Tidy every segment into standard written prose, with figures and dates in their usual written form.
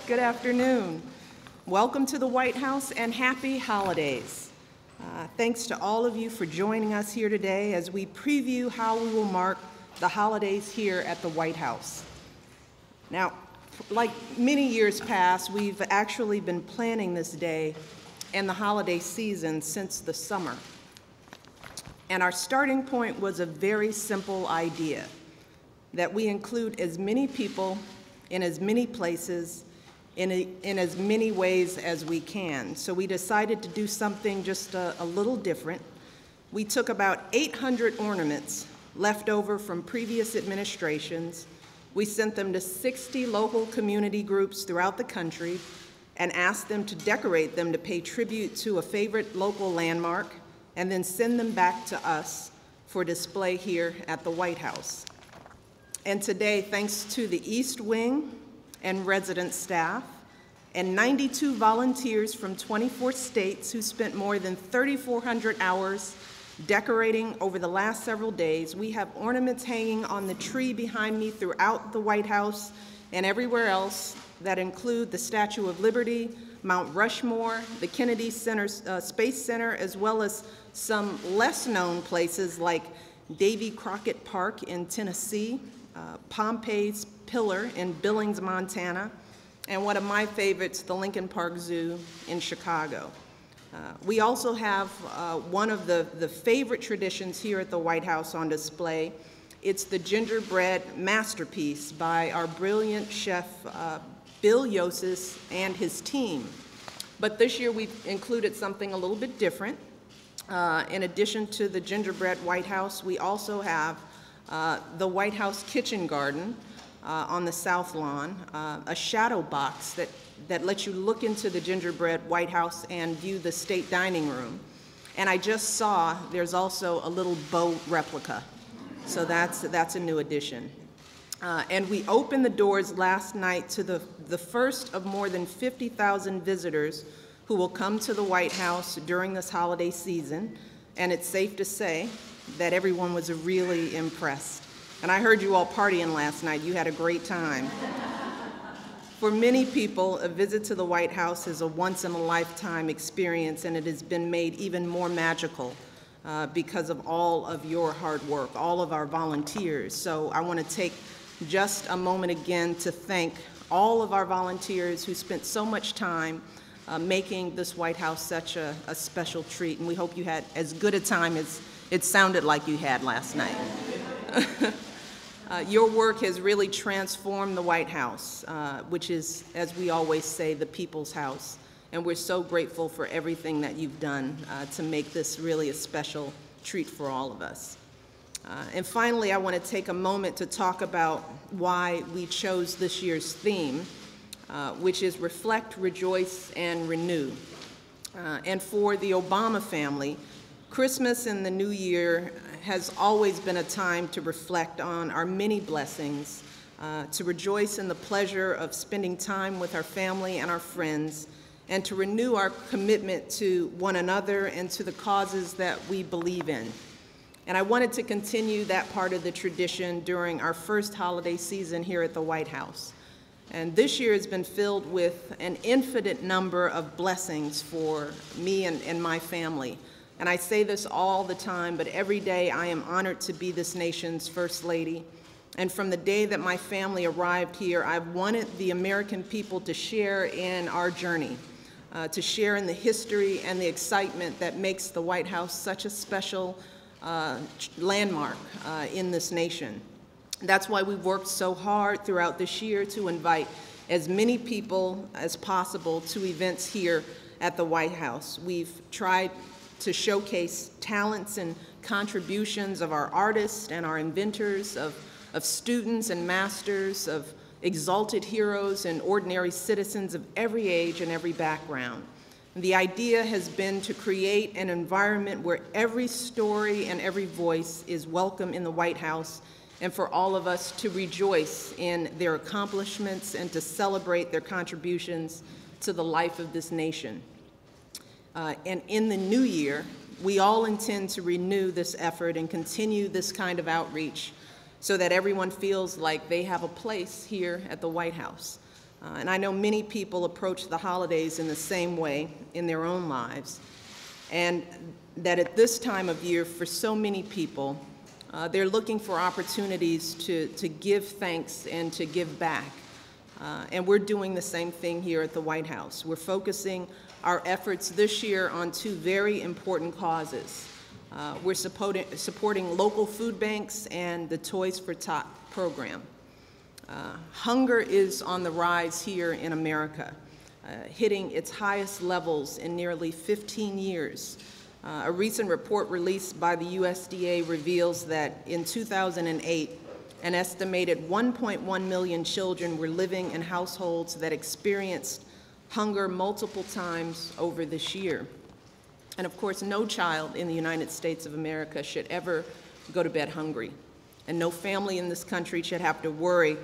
Good afternoon. Welcome to the White House and happy holidays. Thanks to all of you for joining us here today as we preview how we will mark the holidays here at the White House. Now, like many years past, we've actually been planning this day and the holiday season since the summer. And our starting point was a very simple idea, that we include as many people in as many places in as many ways as we can. So we decided to do something just a little different. We took about 800 ornaments left over from previous administrations. We sent them to 60 local community groups throughout the country and asked them to decorate them to pay tribute to a favorite local landmark and then send them back to us for display here at the White House. And today, thanks to the East Wing and resident staff and 92 volunteers from 24 states who spent more than 3,400 hours decorating over the last several days, we have ornaments hanging on the tree behind me throughout the White House and everywhere else that include the Statue of Liberty, Mount Rushmore, the Kennedy Center, Space Center, as well as some less-known places like Davy Crockett Park in Tennessee, Pompey's Pillar in Billings, Montana, and one of my favorites, the Lincoln Park Zoo in Chicago. We also have one of the favorite traditions here at the White House on display. It's the gingerbread masterpiece by our brilliant chef, Bill Yosis, and his team. But this year we've included something a little bit different. In addition to the gingerbread White House, we also have the White House kitchen garden on the South Lawn, a shadow box that lets you look into the gingerbread White House and view the state dining room. And I just saw there's also a little bow replica. So that's a new addition. And we opened the doors last night to the first of more than 50,000 visitors who will come to the White House during this holiday season. And it's safe to say that everyone was really impressed. And I heard you all partying last night. You had a great time. For many people, a visit to the White House is a once-in-a-lifetime experience, and it has been made even more magical because of all of your hard work, all of our volunteers. So I want to take just a moment again to thank all of our volunteers who spent so much time making this White House such a special treat, and we hope you had as good a time as it sounded like you had last night. Your work has really transformed the White House, which is, as we always say, the people's house. And we're so grateful for everything that you've done to make this really a special treat for all of us. And finally, I want to take a moment to talk about why we chose this year's theme, which is Reflect, Rejoice, and Renew. And for the Obama family, Christmas and the New Year has always been a time to reflect on our many blessings, to rejoice in the pleasure of spending time with our family and our friends, and to renew our commitment to one another and to the causes that we believe in. And I wanted to continue that part of the tradition during our first holiday season here at the White House. And this year has been filled with an infinite number of blessings for me and my family. And I say this all the time, but every day I am honored to be this nation's First Lady. And from the day that my family arrived here, I've wanted the American people to share in our journey, to share in the history and the excitement that makes the White House such a special landmark in this nation. That's why we've worked so hard throughout this year to invite as many people as possible to events here at the White House. We've tried to showcase talents and contributions of our artists and our inventors, of students and masters, of exalted heroes and ordinary citizens of every age and every background. And the idea has been to create an environment where every story and every voice is welcome in the White House, and for all of us to rejoice in their accomplishments and to celebrate their contributions to the life of this nation. And in the new year, we all intend to renew this effort and continue this kind of outreach so that everyone feels like they have a place here at the White House. And I know many people approach the holidays in the same way in their own lives, and that at this time of year, for so many people, they're looking for opportunities to give thanks and to give back. And we're doing the same thing here at the White House. We're focusing our efforts this year on two very important causes. We're supporting local food banks and the Toys for Tots program. Hunger is on the rise here in America, hitting its highest levels in nearly 15 years. A recent report released by the USDA reveals that in 2008, an estimated 1.1 million children were living in households that experienced hunger multiple times over this year. And of course, no child in the United States of America should ever go to bed hungry. And no family in this country should have to worry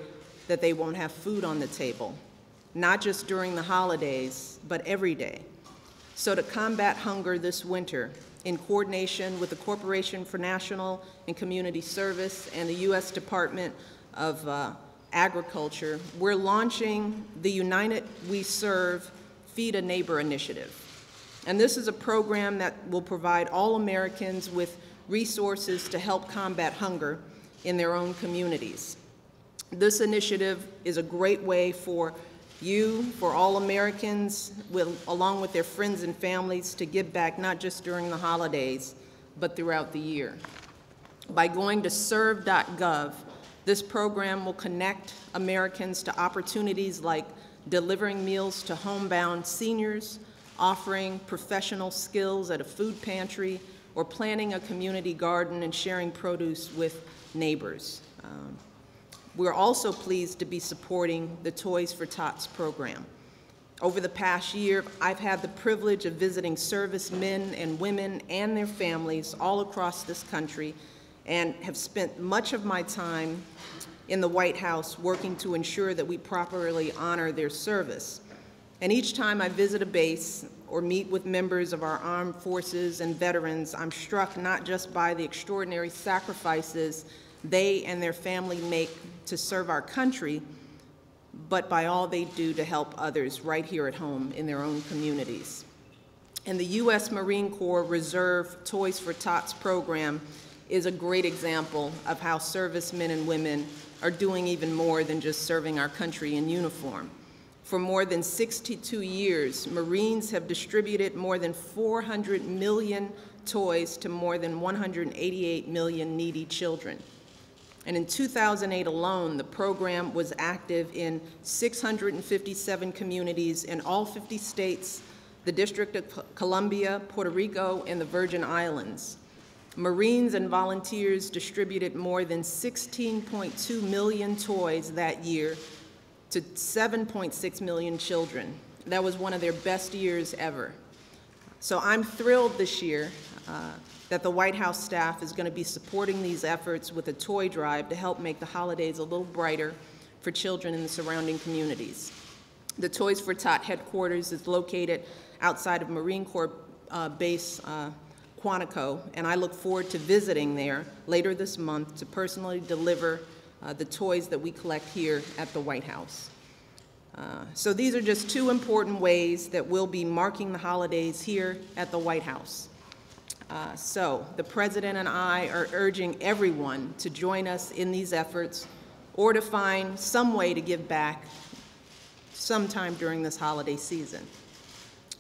that they won't have food on the table, not just during the holidays, but every day. So to combat hunger this winter, in coordination with the Corporation for National and Community Service and the U.S. Department of Agriculture, we're launching the United We Serve Feed a Neighbor initiative. And this is a program that will provide all Americans with resources to help combat hunger in their own communities. This initiative is a great way for you, for all Americans, along with their friends and families, to give back not just during the holidays, but throughout the year. By going to serve.gov, this program will connect Americans to opportunities like delivering meals to homebound seniors, offering professional skills at a food pantry, or planting a community garden and sharing produce with neighbors. We're also pleased to be supporting the Toys for Tots program. Over the past year, I've had the privilege of visiting servicemen and women and their families all across this country, and have spent much of my time in the White House working to ensure that we properly honor their service. And each time I visit a base or meet with members of our armed forces and veterans, I'm struck not just by the extraordinary sacrifices they and their family make to serve our country, but by all they do to help others right here at home in their own communities. And the U.S. Marine Corps Reserve Toys for Tots program is a great example of how servicemen and women are doing even more than just serving our country in uniform. For more than 62 years, Marines have distributed more than 400 million toys to more than 188 million needy children. And in 2008 alone, the program was active in 657 communities in all 50 states, the District of Columbia, Puerto Rico, and the Virgin Islands. Marines and volunteers distributed more than 16.2 million toys that year to 7.6 million children. That was one of their best years ever. So I'm thrilled this year that the White House staff is going to be supporting these efforts with a toy drive to help make the holidays a little brighter for children in the surrounding communities. The Toys for Tots headquarters is located outside of Marine Corps Base Quantico, and I look forward to visiting there later this month to personally deliver the toys that we collect here at the White House. So these are just two important ways that we'll be marking the holidays here at the White House. So the President and I are urging everyone to join us in these efforts or to find some way to give back sometime during this holiday season.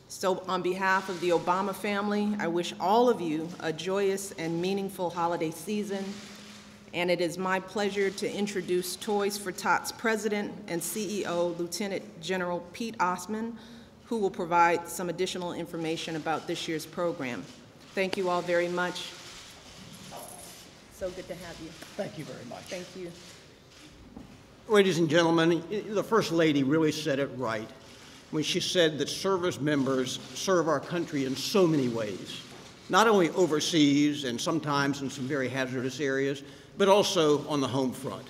So on behalf of the Obama family, I wish all of you a joyous and meaningful holiday season. And it is my pleasure to introduce Toys for Tots President and CEO, Lieutenant General Pete Osman, who will provide some additional information about this year's program. Thank you all very much. So good to have you. Thank you very much. Thank you. Ladies and gentlemen, the First Lady really said it right when she said that service members serve our country in so many ways, not only overseas and sometimes in some very hazardous areas, but also on the home front.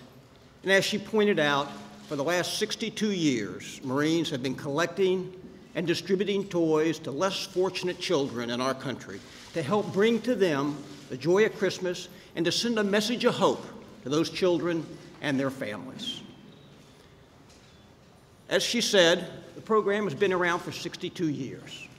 And as she pointed out, for the last 62 years, Marines have been collecting and distributing toys to less fortunate children in our country to help bring to them the joy of Christmas and to send a message of hope to those children and their families. As she said, the program has been around for 62 years.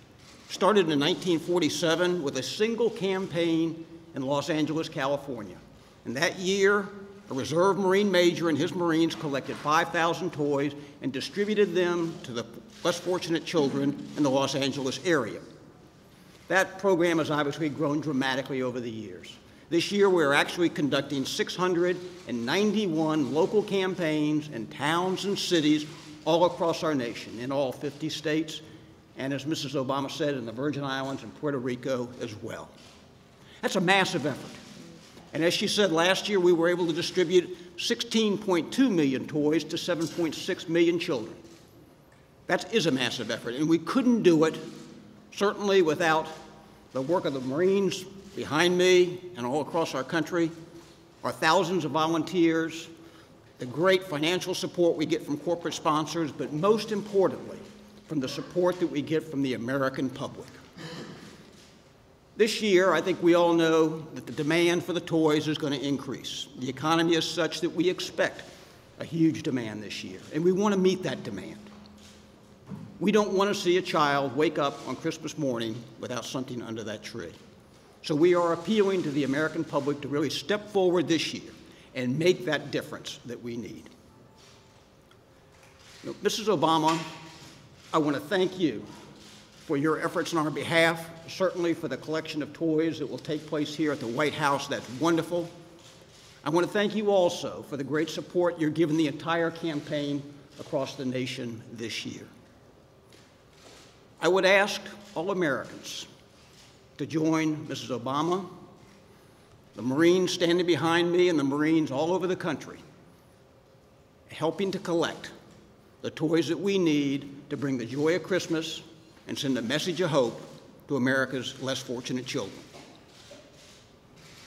Started in 1947 with a single campaign in Los Angeles, California. And that year, a reserve Marine major and his Marines collected 5,000 toys and distributed them to the less fortunate children in the Los Angeles area. That program has obviously grown dramatically over the years. This year, we're actually conducting 691 local campaigns in towns and cities all across our nation, in all 50 states, and as Mrs. Obama said, in the Virgin Islands and Puerto Rico as well. That's a massive effort. And as she said, last year we were able to distribute 16.2 million toys to 7.6 million children. That is a massive effort, and we couldn't do it, certainly without the work of the Marines behind me and all across our country, our thousands of volunteers, the great financial support we get from corporate sponsors, but most importantly, from the support that we get from the American public. This year, I think we all know that the demand for the toys is going to increase. The economy is such that we expect a huge demand this year, and we want to meet that demand. We don't want to see a child wake up on Christmas morning without something under that tree. So we are appealing to the American public to really step forward this year and make that difference that we need. Mrs. Obama, I want to thank you for your efforts on our behalf, certainly for the collection of toys that will take place here at the White House. That's wonderful. I want to thank you also for the great support you're giving the entire campaign across the nation this year. I would ask all Americans to join Mrs. Obama, the Marines standing behind me, and the Marines all over the country, helping to collect the toys that we need to bring the joy of Christmas and send a message of hope to America's less fortunate children.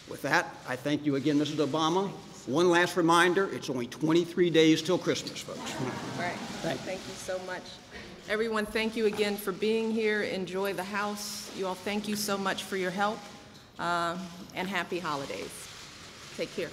With that, I thank you again, Mrs. Obama. One last reminder, it's only 23 days till Christmas, folks. All right. Thank you so much. Everyone, thank you again for being here. Enjoy the house. You all, thank you so much for your help, and happy holidays. Take care.